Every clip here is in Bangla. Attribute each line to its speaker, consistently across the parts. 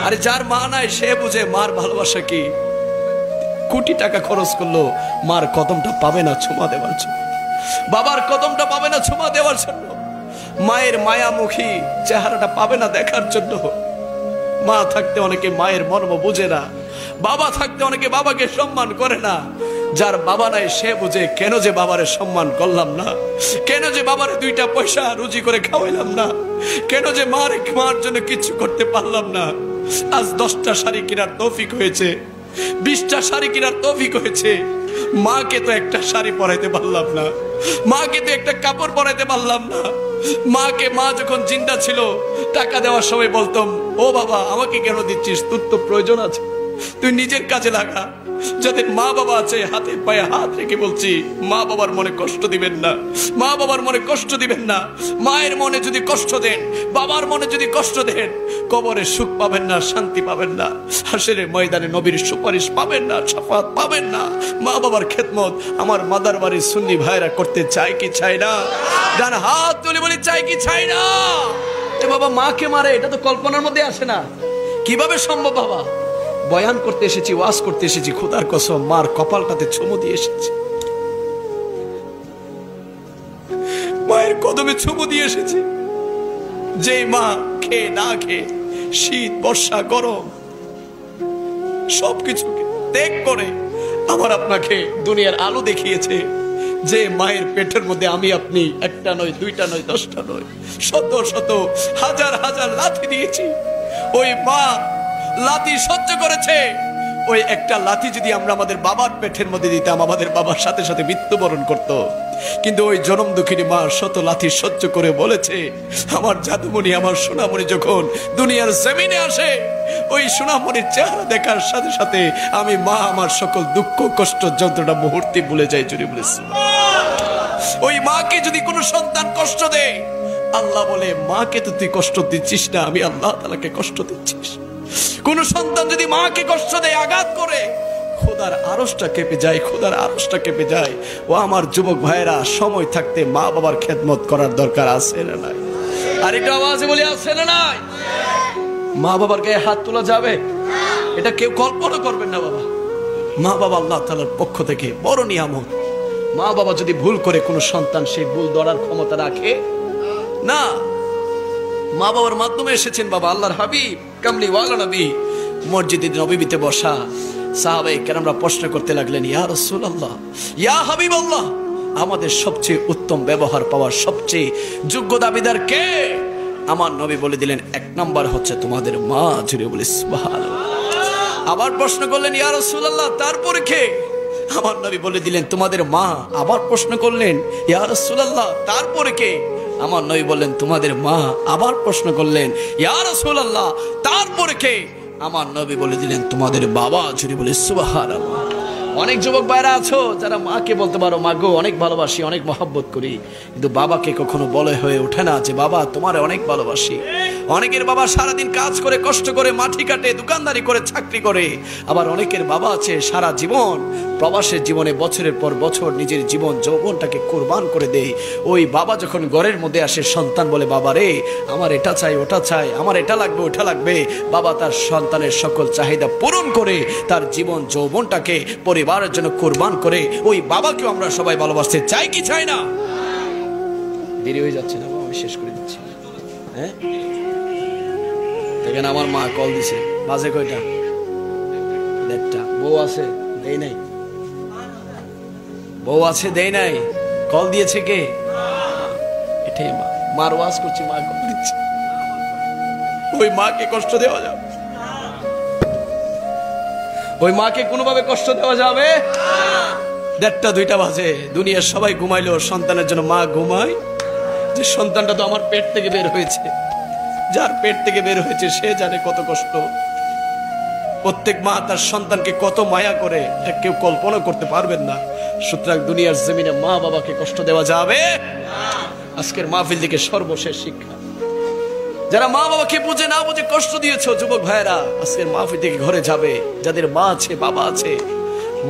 Speaker 1: আরে যার মা নাই সে বুঝে মার ভালোবাসা কি। কোটি টাকা খরচ করলো মার কদমটা পাবে না চুমা দেওয়ার জন্য, বাবার কদমটা পাবে না চুমা দেওয়ার জন্য, মায়ের মায়ামুখী চেহারাটা পাবে না দেখার জন্য। মা থাকতে অনেকে মায়ের মর্ম বুঝে না, বাবা থাকতে অনেকে বাবাকে সম্মান করে না। যার বাবা নাই সে বুঝে কেন যে বাবারে সম্মান করলাম না, কেন যে বাবারে দুইটা পয়সা রুজি করে খাওয়াইলাম না, কেন যে মার জন্য কিছু করতে পারলাম না। আজ 10টা শাড়ি কেনার তৌফিক হয়েছে, 20টা শাড়ি কেনার তৌফিক হয়েছে, মাকে তো একটা শাড়ি পরাইতে পারলাম না, মাকে তো একটা কাপড় পরাইতে পারলাম না। মাকে মা যখন জিন্দা ছিল টাকা দেওয়ার সময় বলতাম, ও বাবা আমাকে কেন দিচ্ছিস, তোর তো প্রয়োজন আছে, তুই নিজের কাজে লাগা। যাদের মা বাবা আছে হাতে পায়ে হাত রেখে বলছি, মা বাবার মনে কষ্ট দিবেন না, মা বাবার মনে কষ্ট দিবেন না। মায়ের মনে যদি কষ্ট দেন, বাবার মনে যদি কষ্ট দেন, কবরে সুখ পাবেন না, শান্তি পাবেন না, হাসরের ময়দানে নবীর সুপারিশ পাবেন না, শাফাত পাবেন না। মা বাবার খেদমত আমার মাদার বাড়ির সুন্নি ভাইরা করতে চাই কি চাই না? ডান হাত তুলে বলি চাই কি চাই না? এ বাবা মাকে মারে, এটা তো কল্পনার মধ্যে আসে না, কিভাবে সম্ভব? বাবা বয়ান করতে এসেছি, ওয়াজ করতে এসেছি, খোদার কসম মার কপালটাতে চুমু দিয়ে এসেছি, মায়ের কদমে চুমু দিয়ে এসেছি। যে মা খেয়ে না খেয়ে শীত বর্ষা গরম সবকিছু ত্যাগ করে আমার আপনাকে দুনিয়ার আলো দেখিয়েছে। যে মায়ের পেটের মধ্যে আমি আপনি একটা নয়, দুইটা নয়, 10টা নয়, শত শত হাজার হাজার লাথি দিয়েছি। ওই মা লাথি সহ্য করেছে। ওই একটা লাথি যদি আমরা আমাদের বাবার পেটের মধ্যে দিতাম, আমাদের বাবার সাথে সাথে মৃত্যুবরণ করত। কিন্তু ওই জনম দুঃখিনী মা শত লাথি সহ্য করে বলেছে, আমার জাদুমণি, আমার সোনামণি যখন দুনিয়ার জমিনে আসে, ওই সোনামণির চেহারা দেখার সাথে সাথে আমি মা আমার সকল দুঃখ কষ্ট যন্ত্রণা মুহূর্তে ভুলে যাই। জুড়ে বলেছি, ওই মাকে যদি কোনো সন্তান কষ্ট দেয়, আল্লাহ বলে মাকে তো তুই কষ্ট দিচ্ছিস না, আমি আল্লাহ তাআলাকে কষ্ট দিচ্ছিস। কোন সন্তান যদি মাকে কষ্ট দেয়, আঘাত করে, খোদার আরশটা কেঁপে যায়, খোদার আরশটা কেঁপে যায়। ও আমার যুবক ভাইরা, সময় থাকতে মা বাবার খেদমত করার দরকার আছে না নাই? আর এটা আওয়াজে বলি আছে না নাই? মা বাবার গায়ে হাত তোলা যাবে? এটা কেউ কল্পনা করবেন না। বাবা মা বাবা আল্লাহ তাআলার পক্ষ থেকে বড় নিয়ামত। মা বাবা যদি ভুল করে কোনো সন্তান সেই ভুল ধরার ক্ষমতা রাখে না। মা বাবার মাধ্যমে এসেছেন বাবা আল্লাহর হাবিব কামলিওয়ালা নবী। মসজিদে নববীতে বসা সাহাবায়ে কেরামরা প্রশ্ন করতে লাগলেন, ইয়া রাসূলুল্লাহ, ইয়া হাবিবাল্লাহ, আমাদের সবচেয়ে উত্তম ব্যবহার পাওয়ার সবচেয়ে যোগ্য দাবিদার কে? আমার নবী বলে দিলেন, 1 নাম্বার হচ্ছে তোমাদের মা। জুড়ে বলি সুবহানাল্লাহ। আবার প্রশ্ন করলেন, ইয়া রাসূলুল্লাহ, তারপরে কে? আমার নবী বলে দিলেন, তোমাদের মা। আবার প্রশ্ন করলেন, ইয়া রাসূলুল্লাহ, তারপরে কে? আমার নবী বললেন, তোমাদের মা। আবার প্রশ্ন করলেন, ইয়া রাসূলুল্লাহ, তারপরে কে? আমার নবী বলে দিলেন, তোমাদের বাবা। জুড়ে বলি সুবহানাল্লাহ। অনেক যুবক ভাইরা আছো যারা মাকে বলতে পারো, মা গো অনেক ভালোবাসি, অনেক মহব্বত করি, কিন্তু বাবাকে কখনো বলে হয়ে ওঠে না যে বাবা তোমারে অনেক ভালোবাসি। অনেকের বাবা সারাদিন কাজ করে, কষ্ট করে, মাটি কাটে, দোকানদারি করে, চাকরি করে। আবার অনেকের বাবা আছে সারা জীবন প্রবাসের জীবনে বছরের পর বছর নিজের জীবন যৌবনটাকে কোরবান করে দেয়। ওই বাবা যখন ঘরের মধ্যে আসে, সন্তান বলে, বাবা রে আমার এটা চাই, ওটা চাই, আমার এটা লাগবে, ওটা লাগবে। বাবা তার সন্তানের সকল চাহিদা পূরণ করে তার জীবন যৌবনটাকে পরিবারের জন্য কোরবান করে। ওই বাবাকেও আমরা সবাই ভালোবাসতে চাই কি চাই না? দেরি হয়ে যাচ্ছে না, আমি শেষ করে দিচ্ছি। হ্যাঁ, দেখেন আমার মা কল দিছে, বাজে কয়টা? 1:30। বউ আছে, দেই নাই। বউ আছে, দেই নাই। কল দিয়েছে কে? এটাই মা। মার ওয়াজ করছি, মা কল দিচ্ছে। ওই মাকে কষ্ট দেওয়া যাবে? ওই মাকে কোনোভাবে কষ্ট দেওয়া যাবে? 1:30 2টা বাজে, দুনিয়ার সবাই ঘুমাইলো, সন্তানের জন্য মা ঘুমায়। যে সন্তানটা তো আমার পেট থেকে বের হয়েছে, যার পেট থেকে বের হয়েছে সে জানে কত কষ্ট। প্রত্যেক মা তার সন্তানকে কত মায়া করে, এটা কেউ কল্পনা করতে পারবেন না। সুতরাং দুনিয়ার জমিনে মা বাবাকে কষ্ট দেওয়া যাবে? আজকের মাহফিল থেকে সর্বশেষ শিক্ষা, যারা মা বাবাকে বুঝে না বুঝে কষ্ট দিয়েছো যুবক ভাইরা, আজকের মাহফিল থেকে ঘরে যাবে। যাদের মা আছে, বাবা আছে,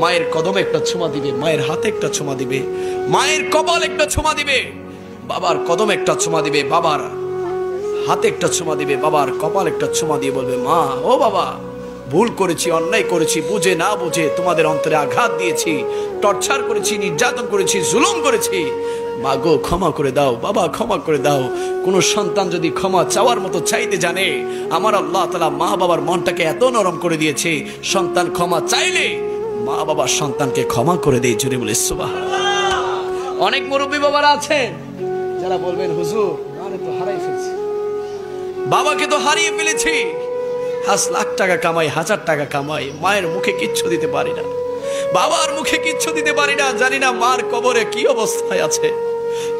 Speaker 1: মায়ের কদমে একটা ছোঁয়া দিবে, মায়ের হাতে একটা ছোঁয়া দিবে, মায়ের কপাল একটা ছোঁয়া দিবে, বাবার কদমে একটা ছোঁয়া দিবে, বাবার হাতে একটা চুমা দিবে, বাবার কপাল একটা চুমা দিয়ে বলবে, মা ও বাবা, ভুল করেছি, অন্যায় করেছি, বুঝে না বুঝে তোমাদের অন্তরে আঘাত দিয়েছি, টর্চার করেছি, নির্যাতন করেছি, জুলুম করেছি, মা গো ক্ষমা করে দাও, বাবা ক্ষমা করে দাও। কোন সন্তান যদি ক্ষমা চাওয়ার মতো চাইতে জানে, আমার আল্লাহ তাআলা মা বাবার মনটাকে এত নরম করে দিয়েছে, সন্তান ক্ষমা চাইলে মা বাবা সন্তানকে ক্ষমা করে দেয়। জোরে বলে সুবহানাল্লাহ। অনেক মুরব্বী বাবারা আছেন যারা বলবেন, হুজুর আরে তো হারাই ফেলছি, বাবাকে তো হারিয়ে ফেলেছি, লাখ টাকা কামাই, 1000 টাকা কামাই, মায়ের মুখে কিচ্ছু দিতে পারি না, বাবার মুখে কিচ্ছু দিতে পারি না, জানি না মার কবরে কি অবস্থায় আছে,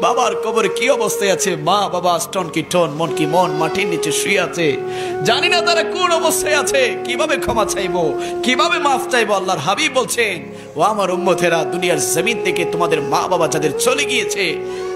Speaker 1: বাবার কবরে কি অবস্থায় আছে, মা বাবা স্টোন কি টোন, মন কি মন, মাটির নিচে শুয়ে আছে, জানি না তারা কোন অবস্থায় আছে, কিভাবে ক্ষমা চাইবো, কিভাবে মাফ চাইবো। আল্লাহর হাবিব বলছেন, ও আমার উম্মতেরা, দুনিয়ার জমিন থেকে তোমাদের মা বাবা যাদের চলে গিয়েছে,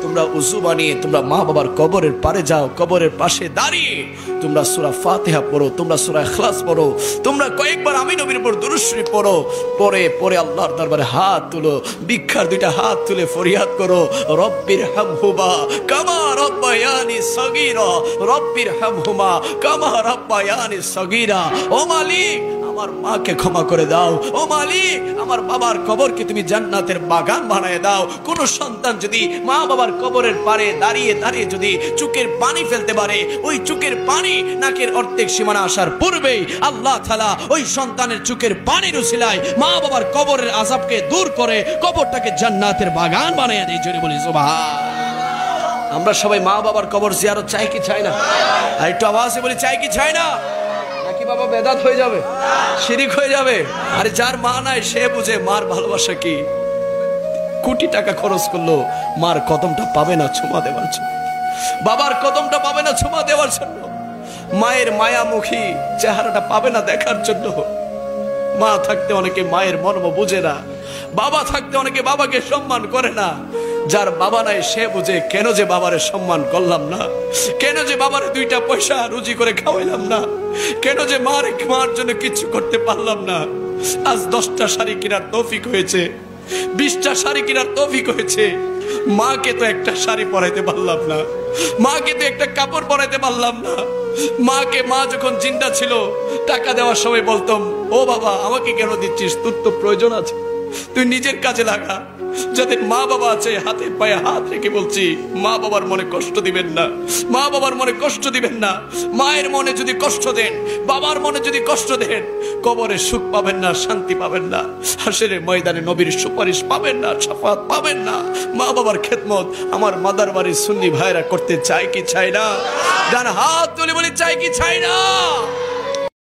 Speaker 1: তোমরা উযু বানিয়ে তোমরা মা বাবার কবরের পারে যাও, কবরের পাশে দাঁড়িয়ে তোমরা সূরা ফাতিহা পড়ো, তোমরা সূরা ইখলাস পড়ো, তোমরা কয়েকবার আমি নবীর উপর দুরূদ শরীফ পড়ো, পরে পরে আল্লাহর দরবারে হাত তুলো, ভিক্ষার 2টা হাত তুলে ফরিয়াদ করো, রব্বির হামহুমা কামা রাব্বায়ানি সগীরা, রব্বির হামহুমা কামা রাব্বায়ানি সগীরা। ও মালিক, আমার মাকে ক্ষমা করে দাও, ও মালিক আমার বাবার কবরকে তুমি জান্নাতের বাগান বানায় দাও। কোন সন্তান যদি মা বাবার কবরের পারে দাঁড়িয়ে দাঁড়িয়ে যদি চোখের পানি ফেলতে পারে, ওই চোখের পানি নাকের অর্ধেক সীমানা আসার পূর্বেই আল্লাহ তাআলা ওই সন্তানের চোখের পানির উসিলায় মা বাবার কবরের আযাবকে দূর করে কবরটাকে জান্নাতের বাগান বানায় দেয়। জোরে বলি সুবহানাল্লাহ। আমরা সবাই মা বাবার কবর জিয়ারত চাই কি চাই না? আর একটু আওয়াজে বলি, চাই কি চাই না? নাকি বাবা বেদাত হয়ে যাবে, শিরিক হয়ে যাবে? আরে যার মা নাই সে বুঝে মার ভালোবাসা কি। কোটি টাকা খরচ করলো মার কদমটা পাবে না চুমা দেওয়ার জন্য, বাবার কদমটা পাবে না চুমা দেওয়ার জন্য, মায়ের মায়ামুখী চেহারাটা পাবে না দেখার জন্য। মা থাকতে অনেকে মায়ের মর্ম বুঝে না, বাবা থাকতে অনেকে বাবাকে সম্মান করে না। যার বাবা নাই সে বুঝে কেন যে বাবারে সম্মান করলাম না, কেন যে বাবারে 2টা পয়সা রুজি করে খাওয়াইলাম না, কেন যে মার জন্য কিছু করতে পারলাম না। আজ 10টা শাড়ি কেনার তৌফিক হয়েছে, 20টা শাড়ি কেনার তৌফিক হয়েছে, মাকে তো একটা শাড়ি পরাইতে পারলাম না, মাকে তো একটা কাপড় পরাইতে পারলাম না। মাকে মা যখন জিন্দা ছিল টাকা দেওয়ার সময় বলতাম, ও বাবা আমাকে কেন দিচ্ছিস, তোর তো প্রয়োজন আছে, তুই নিজের কাজে লাগা। যাদের মা বাবা আছে হাতে পায়ে হাত রেখে বলছি, মা বাবার মনে কষ্ট দিবেন না, মা বাবার মনে কষ্ট দিবেন না। মায়ের মনে যদি কষ্ট দেন, বাবার মনে যদি কষ্ট দেন, কবরে সুখ পাবেন না, শান্তি পাবেন না, হাসরের ময়দানে নবীর সুপারিশ পাবেন না, শাফাত পাবেন না। মা বাবার খেদমত আমার মাদার বাড়ির সুন্নি ভাইরা করতে চাই কি চাই না? ডান হাত তুলে বলি, চাই কি চাই না?